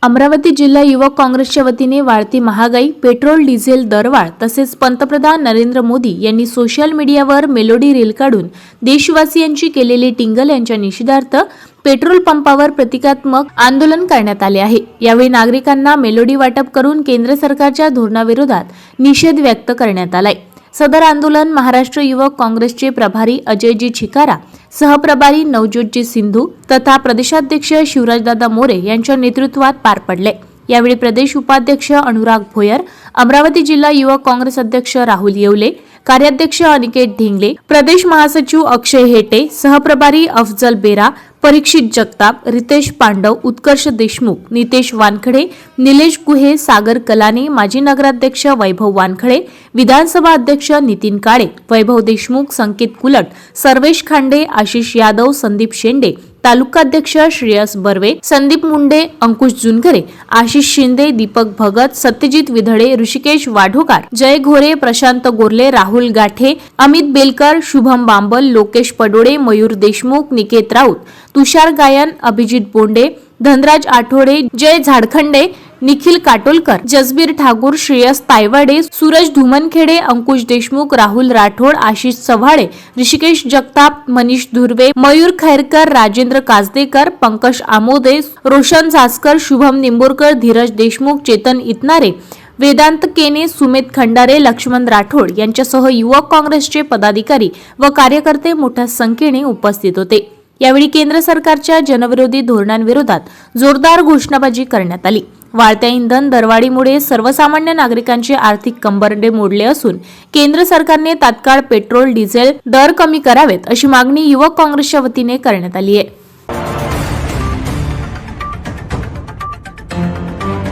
अमरावती जिल्हा युवक काँग्रेसच्या वतीने वाढती महागाई, पेट्रोल डिझेल दरवाढ तसेच पंतप्रधान नरेंद्र मोदी यांनी सोशल मीडियावर मेलोडी रील काढून देशवासियांची केलेली टिंगल यांच्या निषेधार्थ पेट्रोल पंपावर प्रतिकात्मक आंदोलन करण्यात आले आहे। यावेळी नागरिकांना मेलोडी वाटप करून केंद्र सरकारच्या धोरणाविरोधात निषेध व्यक्त करण्यात आलाय। सदर आंदोलन महाराष्ट्र युवक काँग्रेसचे प्रभारी अजयजी छिकारा, सहप्रभारी नवज्योतजी सिंधू तथा प्रदेशाध्यक्ष शिवराजदादा मोरे यांच्या नेतृत्वात पार पडले। यावेळी प्रदेश उपाध्यक्ष अनुराग भोयर, अमरावती जिल्हा युवक काँग्रेस अध्यक्ष राहुल येवले, कार्याध्यक्ष अनिकेत ढिंगले, प्रदेश महासचिव अक्षय हेटे, सहप्रभारी अफजल बेरा, परीक्षित जगताप, रितेश पांडव, उत्कर्ष देशमुख, नितेश वानखडे, निलेश गुहे, सागर कलाने, माजी नगराध्यक्ष वैभव वानखडे, विधानसभा अध्यक्ष नितीन काळे, वैभव देशमुख, संकेत कुलट, सर्वेश खांडे, आशिष यादव, संदीप शेंडे, तालुकाध्यक्ष श्रेयस बर्वे, संदीप मुंडे, अंकुश जुनघरे, आशिष शिंदे, दीपक भगत, सत्यजित विधळे, ऋषिकेश वाढोकार, जय घोरे, प्रशांत गोरले, राहुल गाठे, अमित बेलकर, शुभम बांबल, लोकेश पडोळे, मयूर देशमुख, निकेत राऊत, तुषार गायन, अभिजित बोंडे, धनराज आठवडे, जय झाडखंडे, निखिल काटोलकर, जसबीर ठाकूर, श्रेयस तायवाडे, सूरज धुमनखेडे, अंकुश देशमुख, राहुल राठोड, आशिष चव्हाडे, ऋषिकेश जगताप, मनीष धुर्वे, मयूर खैरकर, राजेंद्र काजदेकर, पंकज आमोदे, रोशन सासकर, शुभम निंबोरकर, धीरज देशमुख, चेतन इतनारे, वेदांत केने, सुमित खंडारे, लक्ष्मण राठोड यांच्यासह युवक काँग्रेसचे पदाधिकारी व कार्यकर्ते मोठ्या संख्येने उपस्थित होते। यावेळी केंद्र सरकारच्या जनविरोधी धोरणांविरोधात जोरदार घोषणाबाजी करण्यात आली। वाढत्या इंधन दरवाढीमुळे सर्वसामान्य नागरिकांचे आर्थिक कंबरडे मोडले असून केंद्र सरकारने तात्काळ पेट्रोल डिझेल दर कमी करावेत अशी मागणी युवक काँग्रेसच्या वतीने करण्यात आली आहे।